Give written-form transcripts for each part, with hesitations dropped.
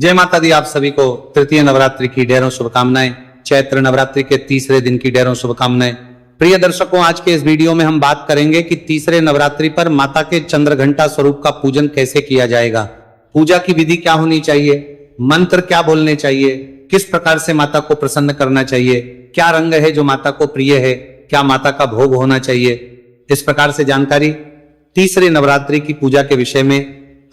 जय माता दी। आप सभी को तृतीय नवरात्रि की ढेरों शुभकामनाएं, चैत्र नवरात्रि के तीसरे दिन की ढेरों शुभकामनाएं। प्रिय दर्शकों, आज के इस वीडियो में हम बात करेंगे कि तीसरे नवरात्रि पर माता के चंद्रघंटा स्वरूप का पूजन कैसे किया जाएगा, पूजा की विधि क्या होनी चाहिए, मंत्र क्या बोलने चाहिए, किस प्रकार से माता को प्रसन्न करना चाहिए, क्या रंग है जो माता को प्रिय है, क्या माता का भोग होना चाहिए। इस प्रकार से जानकारी तीसरे नवरात्रि की पूजा के विषय में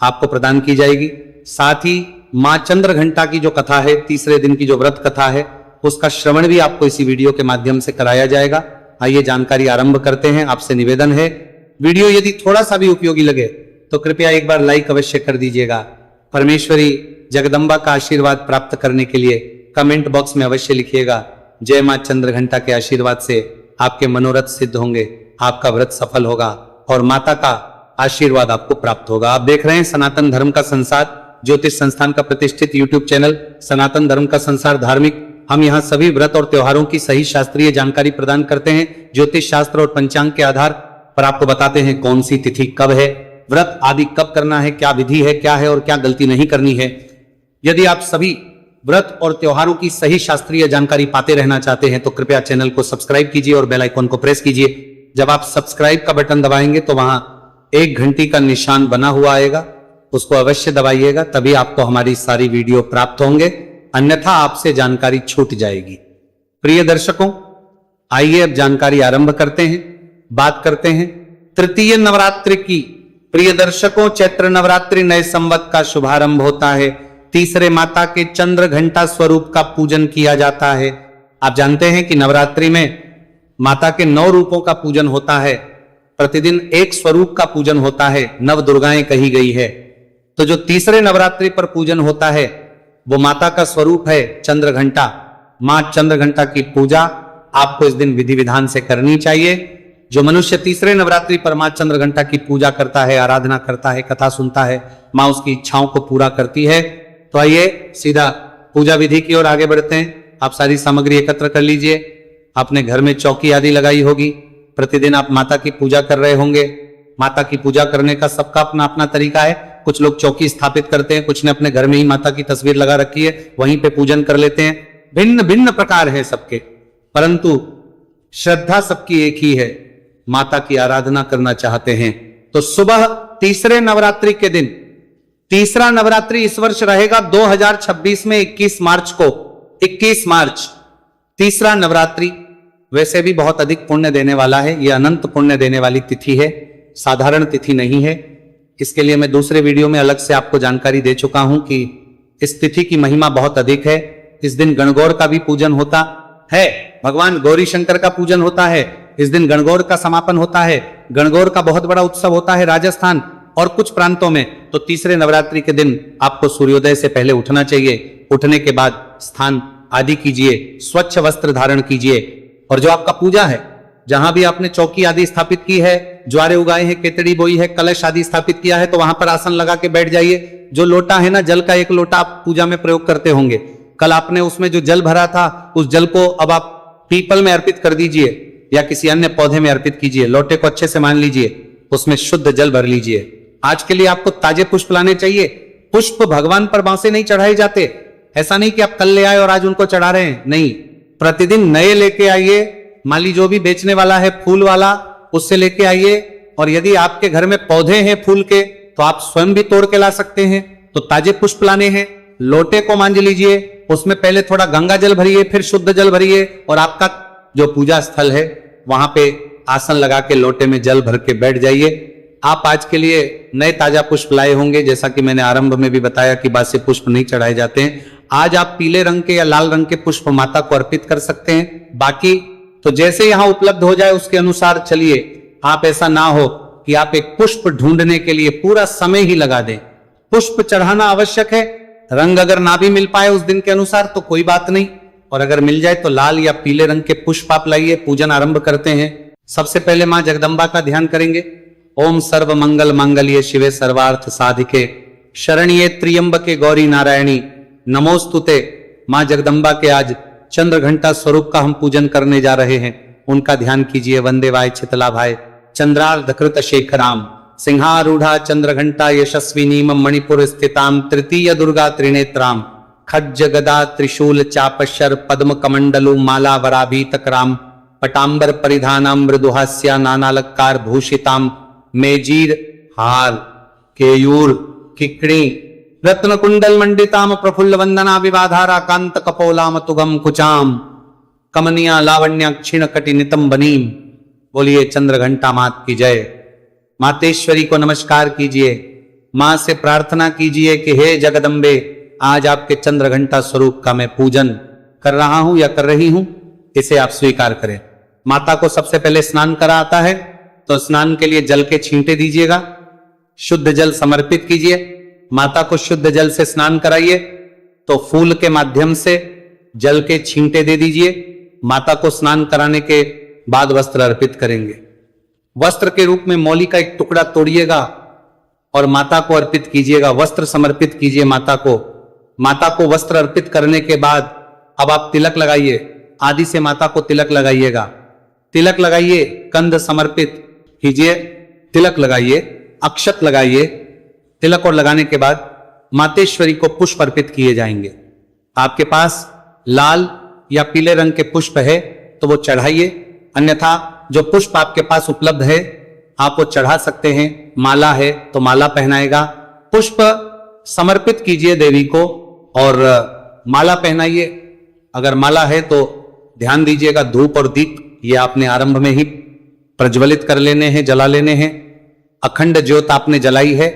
आपको प्रदान की जाएगी। साथ ही मां चंद्रघंटा की जो कथा है, तीसरे दिन की जो व्रत कथा है, उसका श्रवण भी आपको इसी वीडियो के माध्यम से कराया जाएगा। आइए जानकारी आरंभ करते हैं। आपसे निवेदन है, वीडियो यदि थोड़ा सा भी उपयोगी लगे तो कृपया एक बार लाइक अवश्य कर दीजिएगा। परमेश्वरी जगदम्बा का आशीर्वाद प्राप्त करने के लिए कमेंट बॉक्स में अवश्य लिखिएगा, जय मां चंद्रघंटा के आशीर्वाद से आपके मनोरथ सिद्ध होंगे, आपका व्रत सफल होगा और माता का आशीर्वाद आपको प्राप्त होगा। आप देख रहे हैं सनातन धर्म का संसार ज्योतिष संस्थान का प्रतिष्ठित यूट्यूब चैनल सनातन धर्म का संसार धार्मिक। हम यहाँ सभी व्रत और त्योहारों की सही शास्त्रीय जानकारी प्रदान करते हैं। ज्योतिष शास्त्र और पंचांग के आधार पर आपको बताते हैं कौन सी तिथि कब है, व्रत आदि कब करना है, क्या विधि है, क्या है और क्या गलती नहीं करनी है। यदि आप सभी व्रत और त्योहारों की सही शास्त्रीय जानकारी पाते रहना चाहते हैं तो कृपया चैनल को सब्सक्राइब कीजिए और बेल आइकन को प्रेस कीजिए। जब आप सब्सक्राइब का बटन दबाएंगे तो वहां एक घंटी का निशान बना हुआ आएगा, उसको अवश्य दबाइएगा, तभी आपको हमारी सारी वीडियो प्राप्त होंगे, अन्यथा आपसे जानकारी छूट जाएगी। प्रिय दर्शकों, आइए अब जानकारी आरंभ करते हैं। बात करते हैं तृतीय नवरात्रि की। प्रिय दर्शकों, चैत्र नवरात्रि नए संवत का शुभारंभ होता है। तीसरे माता के चंद्र घंटा स्वरूप का पूजन किया जाता है। आप जानते हैं कि नवरात्रि में माता के 9 रूपों का पूजन होता है, प्रतिदिन एक स्वरूप का पूजन होता है, नव दुर्गाएं कही गई है। तो जो तीसरे नवरात्रि पर पूजन होता है वो माता का स्वरूप है चंद्रघंटा। मां चंद्रघंटा की पूजा आपको इस दिन विधि विधान से करनी चाहिए। जो मनुष्य तीसरे नवरात्रि पर मां चंद्रघंटा की पूजा करता है, आराधना करता है, कथा सुनता है, मां उसकी इच्छाओं को पूरा करती है। तो आइए सीधा पूजा विधि की ओर आगे बढ़ते हैं। आप सारी सामग्री एकत्र कर लीजिए। आपने घर में चौकी आदि लगाई होगी, प्रतिदिन आप माता की पूजा कर रहे होंगे। माता की पूजा करने का सबका अपना अपना तरीका है। कुछ लोग चौकी स्थापित करते हैं, कुछ ने अपने घर में ही माता की तस्वीर लगा रखी है, वहीं पे पूजन कर लेते हैं। भिन्न भिन्न प्रकार है सबके, परंतु श्रद्धा सबकी एक ही है, माता की आराधना करना चाहते हैं। तो सुबह तीसरे नवरात्रि के दिन, तीसरा नवरात्रि इस वर्ष रहेगा 2026 में 21 मार्च को। 21 मार्च तीसरा नवरात्रि वैसे भी बहुत अधिक पुण्य देने वाला है। यह अनंत पुण्य देने वाली तिथि है, साधारण तिथि नहीं है। इसके लिए मैं दूसरे वीडियो में अलग से आपको जानकारी दे चुका हूं कि इस तिथि की महिमा बहुत अधिक है। इस दिन गणगौर का भी पूजन होता है, भगवान गौरी शंकर का पूजन होता है। इस दिन गणगौर का समापन होता है। गणगौर का बहुत बड़ा उत्सव होता है राजस्थान और कुछ प्रांतों में। तो तीसरे नवरात्रि के दिन आपको सूर्योदय से पहले उठना चाहिए। उठने के बाद स्नान आदि कीजिए, स्वच्छ वस्त्र धारण कीजिए और जो आपका पूजा है, जहां भी आपने चौकी आदि स्थापित की है, ज्वारे उगाए हैं, केतड़ी बोई है, कलश आदि स्थापित किया है, तो वहां पर आसन लगा के बैठ जाइए। जो लोटा है ना, जल का एक लोटा आप पूजा में प्रयोग करते होंगे। कल आपने उसमें जो जल भरा था, उस जल को अब आप पीपल में अर्पित कर दीजिए या किसी अन्य पौधे में अर्पित कीजिए। लोटे को अच्छे से मान लीजिए, उसमें शुद्ध जल भर लीजिए। आज के लिए आपको ताजे पुष्प लाने चाहिए। पुष्प भगवान पर बांसे नहीं चढ़ाए जाते। ऐसा नहीं कि आप कल ले आए और आज उनको चढ़ा रहे हैं, नहीं, प्रतिदिन नए लेके आइए। माली जो भी बेचने वाला है फूल वाला, उससे लेके आइए। और यदि आपके घर में पौधे हैं फूल के तो आप स्वयं भी तोड़ के ला सकते हैं। तो ताजे पुष्प लाने हैं। लोटे को मांझ लीजिए, उसमें पहले थोड़ा गंगा जल भरिए, फिर शुद्ध जल भरिए और आपका जो पूजा स्थल है वहां पे आसन लगा के लोटे में जल भर के बैठ जाइए। आप आज के लिए नए ताजा पुष्प लाए होंगे, जैसा कि मैंने आरंभ में भी बताया कि बासी पुष्प नहीं चढ़ाए जाते हैं। आज आप पीले रंग के या लाल रंग के पुष्प माता को अर्पित कर सकते हैं। बाकी तो जैसे यहां उपलब्ध हो जाए उसके अनुसार चलिए। आप ऐसा ना हो कि आप एक पुष्प ढूंढने के लिए पूरा समय ही लगा दें। पुष्प चढ़ाना आवश्यक है। रंग अगर ना भी मिल पाए उस दिन के अनुसार तो कोई बात नहीं, और अगर मिल जाए तो लाल या पीले रंग के पुष्प आप लाइए। पूजन आरंभ करते हैं। सबसे पहले मां जगदम्बा का ध्यान करेंगे। ओम सर्व मंगल मांगल्ये शिवे सर्वार्थ साधिके शरण्ये त्र्यंबके गौरी नारायणी नमोस्तुते। मां जगदम्बा के आज चंद्रघंटा स्वरूप का हम पूजन करने जा रहे हैं, उनका ध्यान कीजिए। वंदे वाय चितला भाई चंद्रार्धकृत शेखराम सिंहारूढ़ा चंद्रघंटा यशस्विनीम मणिपुर स्थिताम तृतीय दुर्गा त्रिनेत्राम खज्ज गदा त्रिशूल चापशर पद्म कमंडलु माला वराभीतकराम पटांबर परिधानाम मृदुहास्या नानालंकार भूषिताम मेजीर हार केयूर किकड़ी रत्न कुंडल मंडिताम प्रफुल्ल वंदना विवाधारा कांत कपोलाम तुगम कुचाम कमनिया लावण्य क्षीण कटि नितम बनीम। बोलिए चंद्रघंटा मात की जय। मातेश्वरी को नमस्कार कीजिए, मां से प्रार्थना कीजिए कि हे जगदम्बे, आज आपके चंद्रघंटा स्वरूप का मैं पूजन कर रहा हूं या कर रही हूं, इसे आप स्वीकार करें। माता को सबसे पहले स्नान करा आता है तो स्नान के लिए जल के छींटे दीजिएगा, शुद्ध जल समर्पित कीजिए। माता को शुद्ध जल से स्नान कराइए तो फूल के माध्यम से जल के छींटे दे दीजिए। माता को स्नान कराने के बाद वस्त्र अर्पित करेंगे। वस्त्र के रूप में मौली का एक टुकड़ा तोड़िएगा और माता को अर्पित कीजिएगा, वस्त्र समर्पित कीजिए माता को। माता को वस्त्र अर्पित करने के बाद अब आप तिलक लगाइए, आदि से माता को तिलक लगाइएगा। तिलक लगाइए, कंद समर्पित कीजिए, तिलक लगाइए, अक्षत लगाइए। तिलक और लगाने के बाद मातेश्वरी को पुष्प अर्पित किए जाएंगे। आपके पास लाल या पीले रंग के पुष्प है तो वो चढ़ाइए, अन्यथा जो पुष्प आपके पास उपलब्ध है आप वो चढ़ा सकते हैं। माला है तो माला पहनाएगा, पुष्प समर्पित कीजिए देवी को और माला पहनाइए। अगर माला है तो ध्यान दीजिएगा, धूप और दीप ये आपने आरंभ में ही प्रज्वलित कर लेने हैं, जला लेने हैं। अखंड ज्योत आपने जलाई है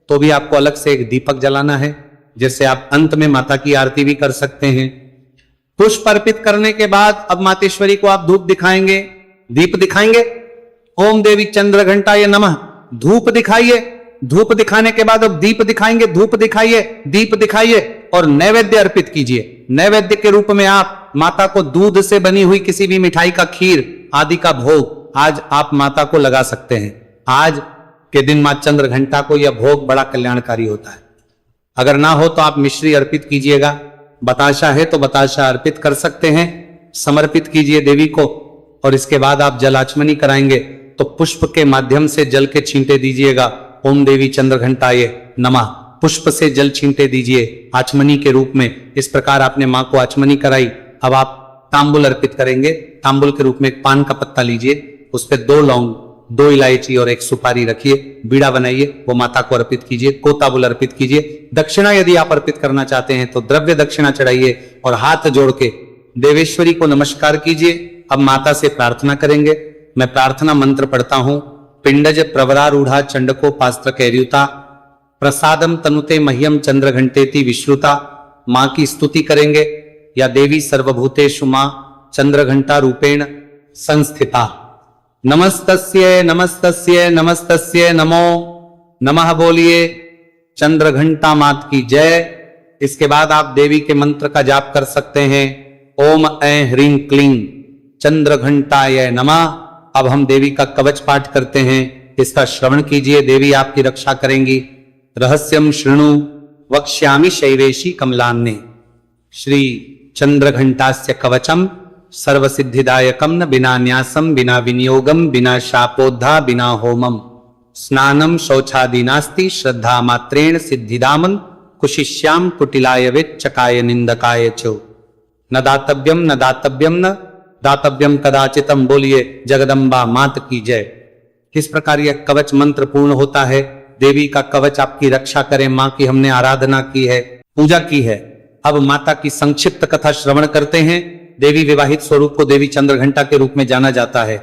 तो भी आपको अलग से एक दीपक जलाना है, जिससे आप अंत में माता की आरती भी कर सकते हैं। पुष्प अर्पित करने के बाद अब मातेश्वरी को आप धूप दिखाएंगे, दीप दिखाएंगे। ओम देवी चंद्रघंटाय नमः, धूप दिखाइए। धूप दिखाने के बाद अब दीप दिखाएंगे, धूप दिखाइए, दीप दिखाइए और नैवेद्य अर्पित कीजिए। नैवेद्य के रूप में आप माता को दूध से बनी हुई किसी भी मिठाई का खीर आदि का भोग आज आप माता को लगा सकते हैं। आज के दिन मां चंद्रघंटा को यह भोग बड़ा कल्याणकारी होता है। अगर ना हो तो आप मिश्री अर्पित कीजिएगा, बताशा है तो बताशा अर्पित कर सकते हैं, समर्पित कीजिए देवी को। और इसके बाद आप जलाचमनी कराएंगे तो पुष्प के माध्यम से जल के छींटे दीजिएगा। ओम देवी चंद्रघंटाय नमः, पुष्प से जल छींटे दीजिए आचमनी के रूप में। इस प्रकार आपने मां को आचमनी कराई। अब आप तांबुल अर्पित करेंगे। तांबुल के रूप में एक पान का पत्ता लीजिए, उस पर 2 लौंग, 2 इलायची और 1 सुपारी रखिए, बीड़ा बनाइए, वो माता को अर्पित कीजिए। कोताबुल अर्पित कीजिए। दक्षिणा यदि आप अर्पित करना चाहते हैं तो द्रव्य दक्षिणा चढ़ाइए और हाथ जोड़ के देवेश्वरी को नमस्कार कीजिए। अब माता से प्रार्थना करेंगे। मैं प्रार्थना मंत्र पढ़ता हूं। पिंडज प्रवरारूढ़ा चंडको पास्त्र कैर्युता प्रसादम तनुते मह्यम चंद्रघंटेति विश्रुता। मां की स्तुति करेंगे। या देवी सर्वभूतेषु मां चंद्रघंटा रूपेण संस्थिता। नमस्तस्ये नमस्तस्ये नमस्तस्ये नमो नमः। बोलिए चंद्रघंटा मात की जय। इसके बाद आप देवी के मंत्र का जाप कर सकते हैं। ओम ऐं ह्रीं क्लीं चंद्रघंटाय नमः। अब हम देवी का कवच पाठ करते हैं, इसका श्रवण कीजिए। देवी आपकी रक्षा करेंगी। रहस्यम शृणु वक्ष्यामि शैवेशी कमलान्ने श्री चंद्रघंटास्य कवचम सर्वसिद्धिदायकम न बिना न्यासम बिना विनियोगम बिना शापोद्धा बिना होमम स्नानम शौचादि नास्ति श्रद्धा मात्रेण सिद्धिदामन कुशिष्याम कुटिलाय वेच्चकाय निंदकाय चो न दातव्यम न दातव्यम न दातव्यम कदाचितम। बोलिए जगदम्बा मात की जय। किस प्रकार यह कवच मंत्र पूर्ण होता है। देवी का कवच आपकी रक्षा करे। मां की हमने आराधना की है, पूजा की है। अब माता की संक्षिप्त कथा श्रवण करते हैं। देवी विवाहित स्वरूप को देवी चंद्रघंटा के रूप में जाना जाता है।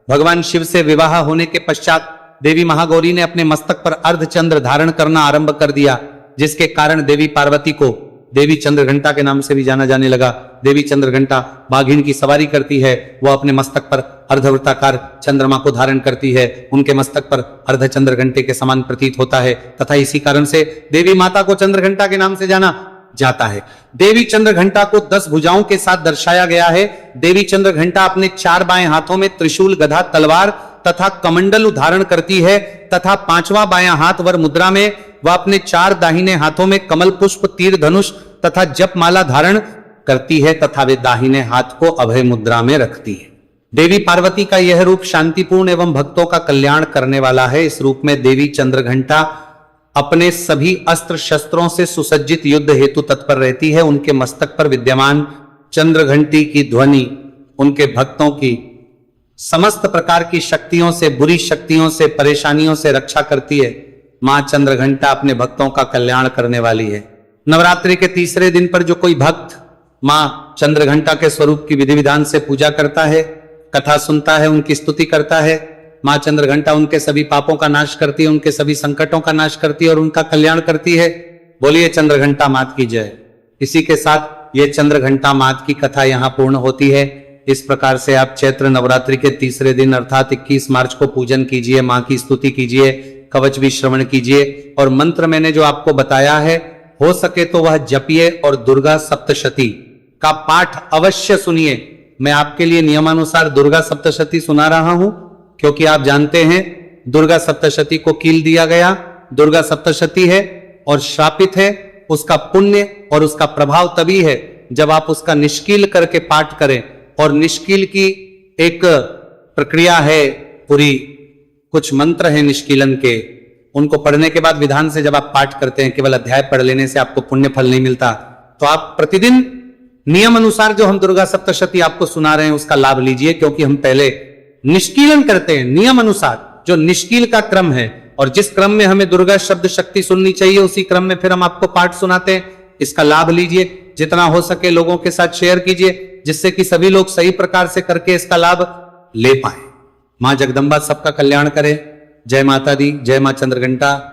भगवान शिव से विवाह होने के पश्चात देवी महागौरी ने अपने मस्तक पर अर्धचंद्र धारण करना आरंभ कर दिया, जिसके कारण देवी पार्वती को देवी चंद्रघंटा के नाम से भी जाना जाने लगा। देवी चंद्रघंटा बाघिन की सवारी करती है। वह अपने मस्तक पर अर्धवृत्ताकार चंद्रमा को धारण करती है। उनके मस्तक पर अर्धचंद्र घंटे के समान प्रतीत होता है तथा इसी कारण से देवी माता को चंद्रघंटा के नाम से जाना जाता है। देवी चंद्रघंटा को 10 भुजाओं के साथ दर्शाया गया है। देवी चंद्रघंटा अपने 4 बाएं हाथों में त्रिशूल, गदा, तलवार तथा कमंडल धारण करती है तथा 5वां बायां हाथ वर मुद्रा में वह अपने 4 दाहिने हाथों में कमल पुष्प, तीर धनुष तथा जप माला धारण करती है तथा वे दाहिने हाथ को अभय मुद्रा में रखती है। देवी पार्वती का यह रूप शांतिपूर्ण एवं भक्तों का कल्याण करने वाला है। इस रूप में देवी चंद्रघंटा अपने सभी अस्त्र शस्त्रों से सुसज्जित युद्ध हेतु तत्पर रहती है। उनके मस्तक पर विद्यमान चंद्रघंटी की ध्वनि उनके भक्तों की समस्त प्रकार की शक्तियों से, बुरी शक्तियों से, परेशानियों से रक्षा करती है। मां चंद्रघंटा अपने भक्तों का कल्याण करने वाली है। नवरात्रि के तीसरे दिन पर जो कोई भक्त मां चंद्रघंटा के स्वरूप की विधि विधान से पूजा करता है, कथा सुनता है, उनकी स्तुति करता है, मां चंद्रघंटा उनके सभी पापों का नाश करती है, उनके सभी संकटों का नाश करती है और उनका कल्याण करती है। बोलिए चंद्रघंटा मात की जय। इसी के साथ ये चंद्रघंटा मात की कथा यहाँ पूर्ण होती है। इस प्रकार से आप चैत्र नवरात्रि के तीसरे दिन अर्थात 21 मार्च को पूजन कीजिए, मां की स्तुति कीजिए, कवच भी श्रवण कीजिए और मंत्र मैंने जो आपको बताया है हो सके तो वह जपिए और दुर्गा सप्तशती का पाठ अवश्य सुनिए। मैं आपके लिए नियमानुसार दुर्गा सप्तशती सुना रहा हूं क्योंकि आप जानते हैं दुर्गा सप्तशती को कील दिया गया। दुर्गा सप्तशती है और श्रापित है। उसका पुण्य और उसका प्रभाव तभी है जब आप उसका निष्कील करके पाठ करें। और निष्कील की एक प्रक्रिया है पूरी, कुछ मंत्र हैं निष्कीलन के, उनको पढ़ने के बाद विधान से जब आप पाठ करते हैं, केवल अध्याय पढ़ लेने से आपको पुण्य फल नहीं मिलता। तो आप प्रतिदिन नियम अनुसार जो हम दुर्गा सप्तशती आपको सुना रहे हैं उसका लाभ लीजिए, क्योंकि हम पहले निष्कीलन करते हैं नियम अनुसार, जो निष्कील का क्रम है, और जिस क्रम में हमें दुर्गा शब्द शक्ति सुननी चाहिए उसी क्रम में फिर हम आपको पाठ सुनाते हैं। इसका लाभ लीजिए, जितना हो सके लोगों के साथ शेयर कीजिए, जिससे कि सभी लोग सही प्रकार से करके इसका लाभ ले पाए। मां जगदंबा सबका कल्याण करे। जय माता दी, जय मां चंद्रघंटा।